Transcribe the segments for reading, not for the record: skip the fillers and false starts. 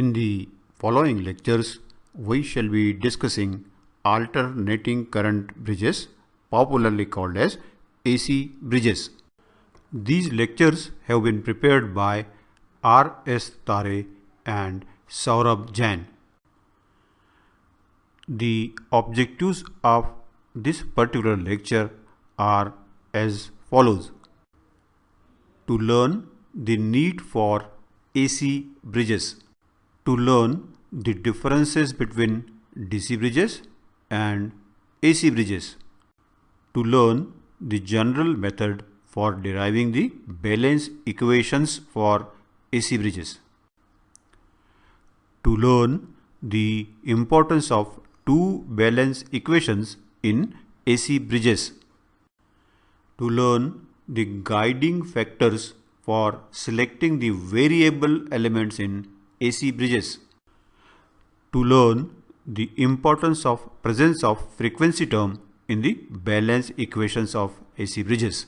In the following lectures, we shall be discussing alternating current bridges, popularly called as AC bridges. These lectures have been prepared by R. S. Tare and Saurabh Jain. The objectives of this particular lecture are as follows: to learn the need for AC bridges, to learn the differences between DC bridges and AC bridges, to learn the general method for deriving the balance equations for AC bridges, to learn the importance of two balance equations in AC bridges, to learn the guiding factors for selecting the variable elements in AC bridges, to learn the importance of presence of frequency term in the balance equations of AC bridges,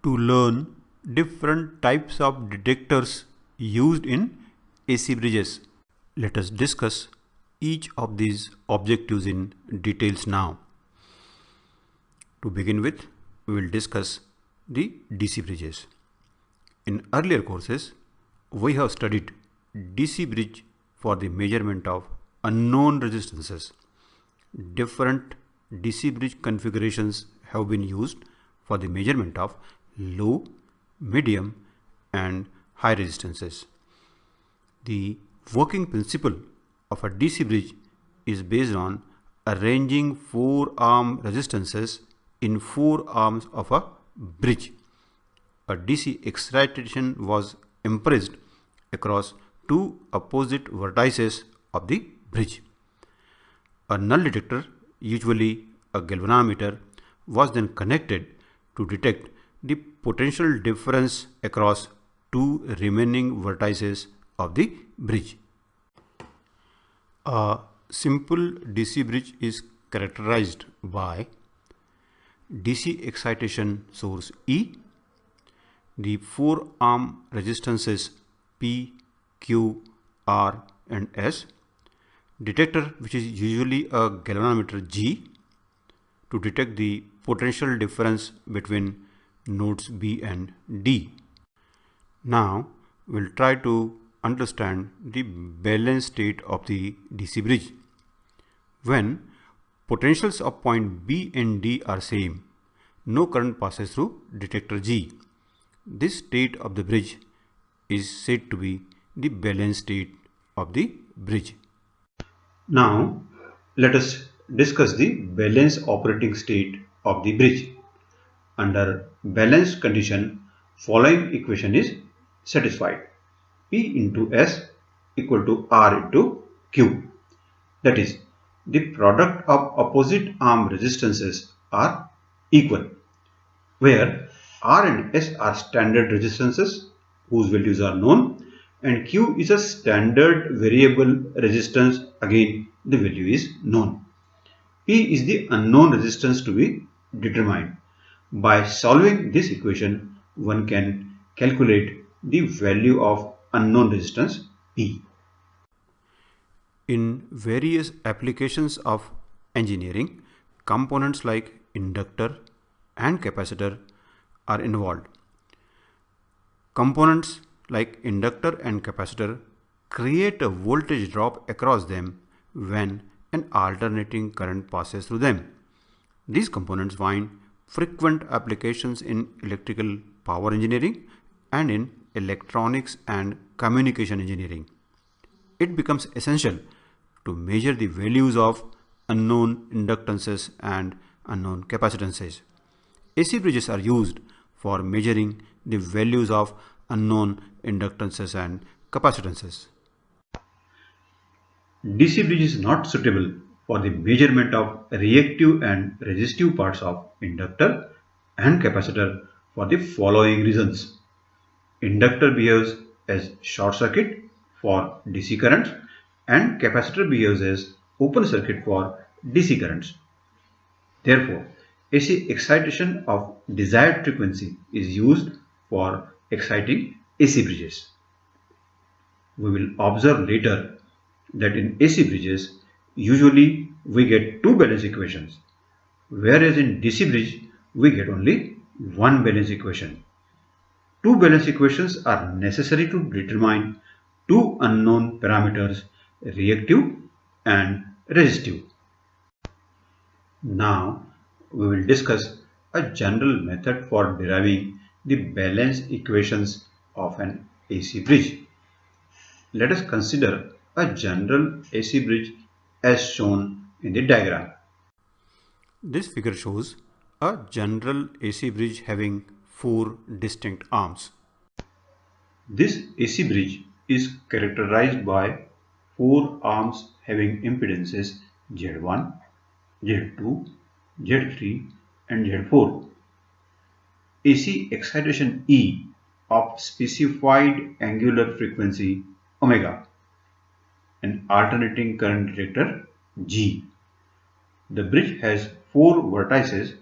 to learn different types of detectors used in AC bridges. Let us discuss each of these objectives in details now. To begin with, we will discuss the DC bridges. In earlier courses, we have studied DC bridge for the measurement of unknown resistances. Different DC bridge configurations have been used for the measurement of low, medium and high resistances. The working principle of a DC bridge is based on arranging 4 arm resistances in 4 arms of a bridge. A DC excitation was impressed across 2 opposite vertices of the bridge. A null detector, usually a galvanometer, was then connected to detect the potential difference across 2 remaining vertices of the bridge. A simple DC bridge is characterized by DC excitation source E, the 4 arm resistances P, Q, R and S, detector which is usually a galvanometer G to detect the potential difference between nodes B and D. Now we'll try to understand the balance state of the DC bridge. When potentials of point B and D are same, no current passes through detector G. This state of the bridge is said to be the balance state of the bridge. Now let us discuss the balance operating state of the bridge. Under balanced condition, following equation is satisfied: P into S equal to R into Q. That is, the product of opposite arm resistances are equal, where R and S are standard resistances whose values are known, and Q is a standard variable resistance, again the value is known. P is the unknown resistance to be determined. By solving this equation, one can calculate the value of unknown resistance P. In various applications of engineering, components like inductor and capacitor are involved. Components like inductor and capacitor create a voltage drop across them when an alternating current passes through them. These components find frequent applications in electrical power engineering and in electronics and communication engineering. It becomes essential to measure the values of unknown inductances and unknown capacitances. AC bridges are used for measuring the values of unknown inductances and capacitances. DC bridge is not suitable for the measurement of reactive and resistive parts of inductor and capacitor for the following reasons. Inductor behaves as short circuit for DC currents and capacitor behaves as open circuit for DC currents. Therefore, AC excitation of desired frequency is used for exciting AC bridges. we will observe later that in AC bridges, usually we get two balance equations, whereas in DC bridge, we get only one balance equation. Two balance equations are necessary to determine two unknown parameters, reactive and resistive. Now, we will discuss a general method for deriving the balance equations of an AC bridge. Let us consider a general AC bridge as shown in the diagram. This figure shows a general AC bridge having four distinct arms. This AC bridge is characterized by four arms having impedances Z1, Z2, Z3 and Z4. AC excitation E of specified angular frequency omega and alternating current detector G. The bridge has four vertices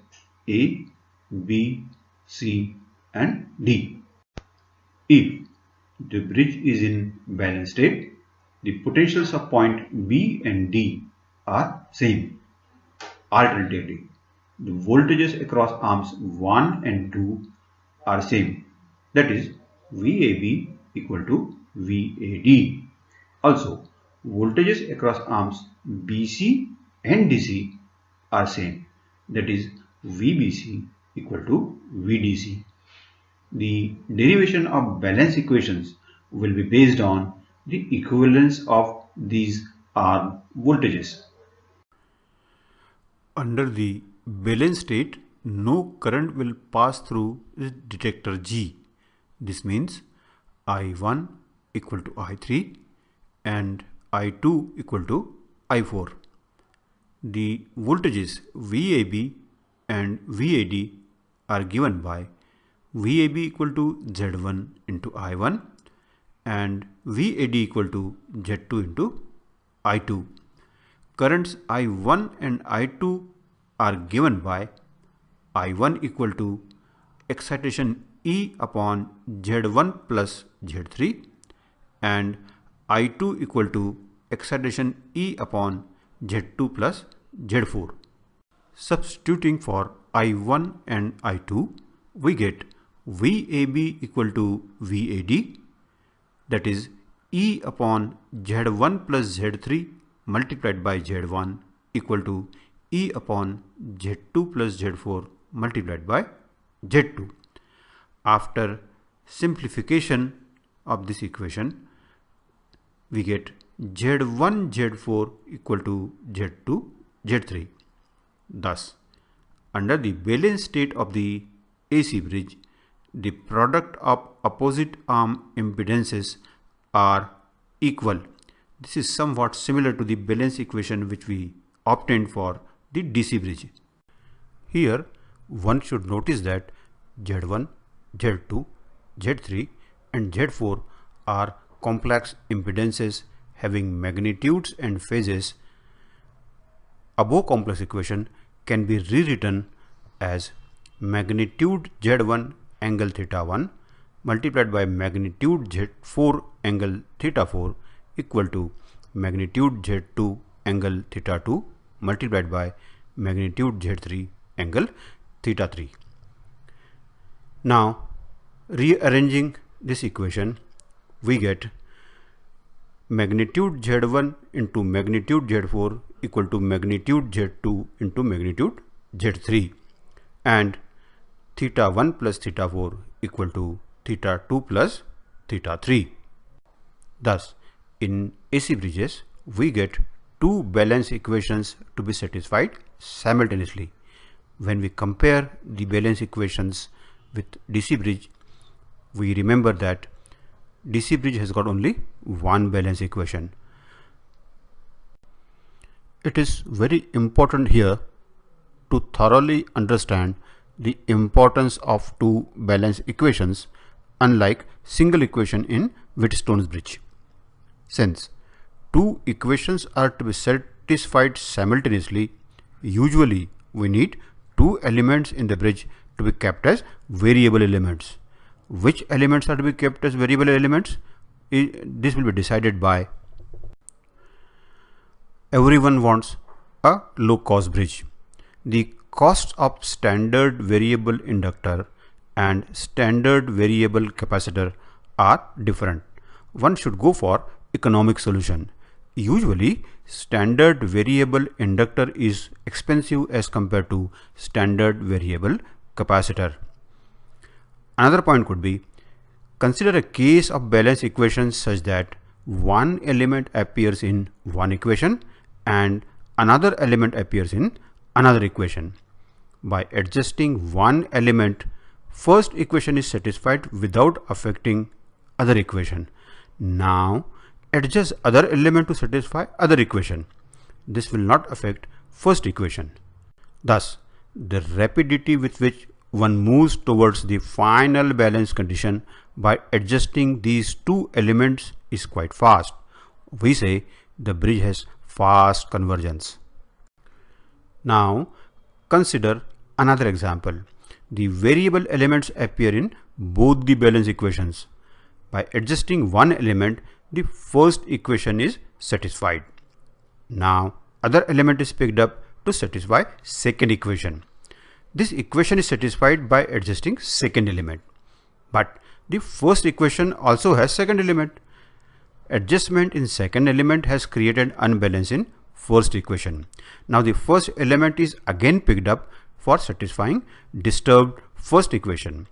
A, B, C and D. If the bridge is in balance state, the potentials of point B and D are same. Alternatively, the voltages across arms 1 and 2 are same, that is VAB equal to VAD. Also, voltages across arms BC and DC are same, that is VBC equal to VDC. The derivation of balance equations will be based on the equivalence of these arm voltages. Under the balance state, no current will pass through the detector G. This means I1 equal to I3 and I2 equal to I4. The voltages VAB and VAD are given by VAB equal to Z1 into I1 and VAD equal to Z2 into I2. Currents I1 and I2 are given by I1 equal to excitation E upon Z1 plus Z3 and I2 equal to excitation E upon Z2 plus Z4. Substituting for I1 and I2, we get VAB equal to VAD, that is E upon Z1 plus Z3 multiplied by Z1 equal to E upon Z2 plus Z4 multiplied by Z2. After simplification of this equation, we get Z1 Z4 equal to Z2 Z3. Thus, under the balance state of the AC bridge, the product of opposite arm impedances are equal. This is somewhat similar to the balance equation which we obtained for the DC bridge. Here, one should notice that Z1, Z2, Z3 and Z4 are complex impedances having magnitudes and phases. Above complex equation can be rewritten as magnitude Z1 angle theta 1 multiplied by magnitude Z4 angle theta 4 equal to magnitude Z2 angle theta 2 multiplied by magnitude Z3 angle theta 3. Now, rearranging this equation, we get magnitude Z1 into magnitude Z4 equal to magnitude Z2 into magnitude Z3 and theta 1 plus theta 4 equal to theta 2 plus theta 3. Thus, in AC bridges, we get two balance equations to be satisfied simultaneously. When we compare the balance equations with DC bridge, we remember that DC bridge has got only one balance equation. It is very important here to thoroughly understand the importance of two balance equations, unlike single equation in Wheatstone's bridge. Since two equations are to be satisfied simultaneously, usually we need two elements in the bridge to be kept as variable elements. Which elements are to be kept as variable elements? this will be decided by everyone wants a low cost bridge. The costs of standard variable inductor and standard variable capacitor are different. One should go for economic solution. Usually standard variable inductor is expensive as compared to standard variable capacitor. Another point could be, consider a case of balance equation such that one element appears in one equation and another element appears in another equation. By adjusting one element, first equation is satisfied without affecting other equation. Now adjust other element to satisfy other equation. This will not affect first equation. Thus, the rapidity with which one moves towards the final balance condition by adjusting these two elements is quite fast. We say the bridge has fast convergence. Now consider another example. The variable elements appear in both the balance equations. By adjusting one element, the first equation is satisfied. Now other element is picked up to satisfy second equation. This equation is satisfied by adjusting second element. But the first equation also has second element. Adjustment in second element has created unbalance in first equation. Now the first element is again picked up for satisfying disturbed first equation.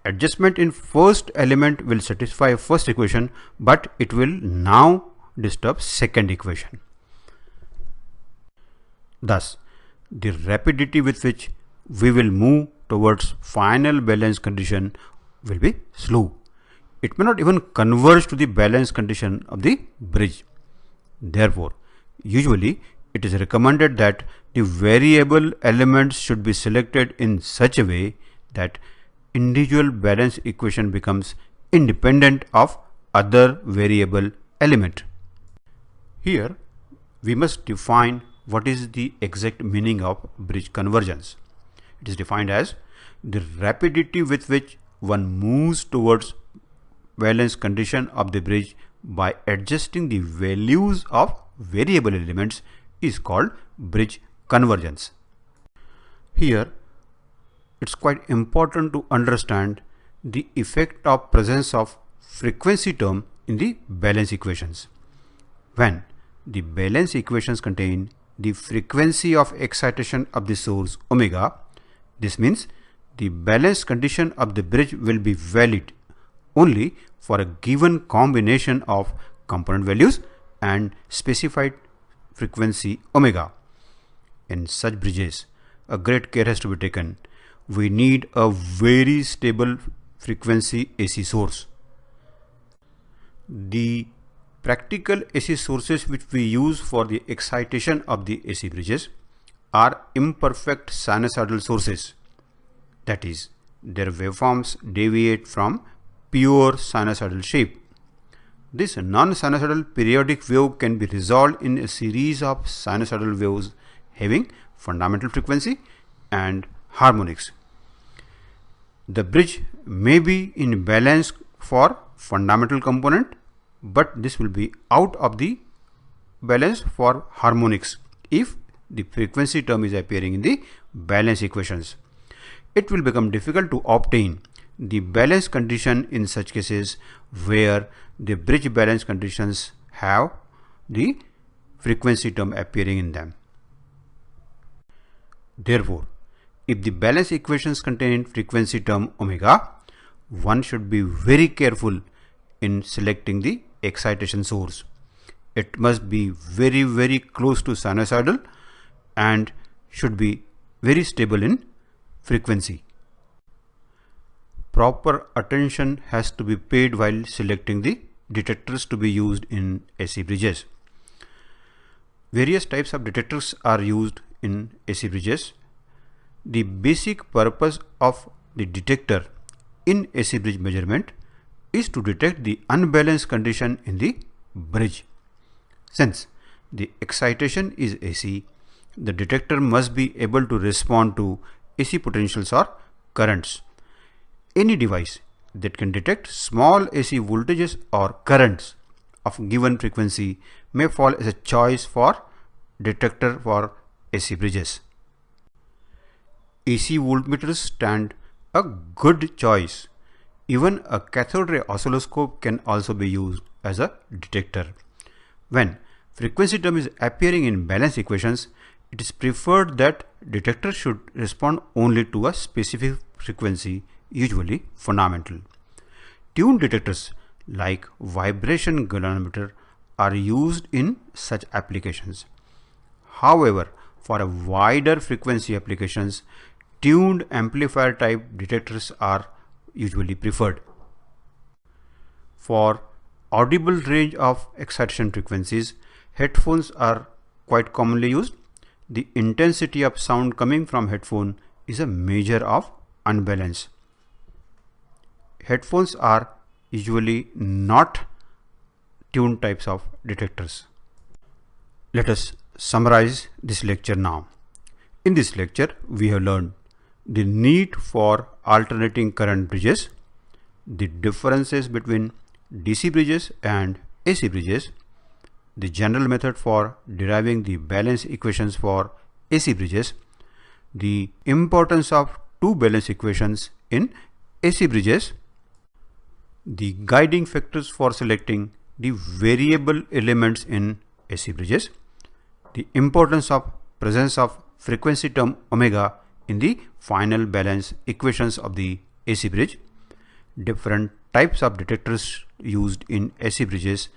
Adjustment in first element will satisfy first equation, but it will now disturb second equation. Thus, the rapidity with which we will move towards final balance condition will be slow. It may not even converge to the balance condition of the bridge. Therefore, usually it is recommended that the variable elements should be selected in such a way that individual balance equation becomes independent of other variable element. Here we must define what is the exact meaning of bridge convergence. It is defined as the rapidity with which one moves towards balance condition of the bridge by adjusting the values of variable elements is called bridge convergence. Here it's quite important to understand the effect of presence of frequency term in the balance equations. When the balance equations contain the frequency of excitation of the source omega, this means the balance condition of the bridge will be valid only for a given combination of component values and specified frequency omega. In such bridges, a great care has to be taken. We need a very stable frequency AC source. The practical AC sources which we use for the excitation of the AC bridges are imperfect sinusoidal sources. That is, their waveforms deviate from pure sinusoidal shape. This non-sinusoidal periodic wave can be resolved in a series of sinusoidal waves having fundamental frequency and harmonics. The bridge may be in balance for fundamental component, but this will be out of the balance for harmonics if the frequency term is appearing in the balance equations. It will become difficult to obtain the balance condition in such cases where the bridge balance conditions have the frequency term appearing in them. Therefore, if the balance equations contain frequency term omega, one should be very careful in selecting the excitation source. It must be very close to sinusoidal and should be very stable in frequency. Proper attention has to be paid while selecting the detectors to be used in AC bridges. Various types of detectors are used in AC bridges. The basic purpose of the detector in AC bridge measurement is to detect the unbalanced condition in the bridge. Since the excitation is AC, the detector must be able to respond to AC potentials or currents. Any device that can detect small AC voltages or currents of given frequency may fall as a choice for detector for AC bridges. AC voltmeters stand a good choice. Even a cathode ray oscilloscope can also be used as a detector. When frequency term is appearing in balance equations, it is preferred that detector should respond only to a specific frequency, usually fundamental. Tuned detectors like vibration galvanometer are used in such applications. However, for a wider frequency applications, tuned amplifier type detectors are usually preferred. For audible range of excitation frequencies, headphones are quite commonly used. The intensity of sound coming from headphone is a measure of unbalance. Headphones are usually not tuned types of detectors. Let us summarize this lecture now. In this lecture, we have learned the need for alternating current bridges, the differences between DC bridges and AC bridges, the general method for deriving the balance equations for AC bridges, the importance of two balance equations in AC bridges, the guiding factors for selecting the variable elements in AC bridges, the importance of presence of frequency term omega in the final balance equations of the AC bridge, different types of detectors used in AC bridges,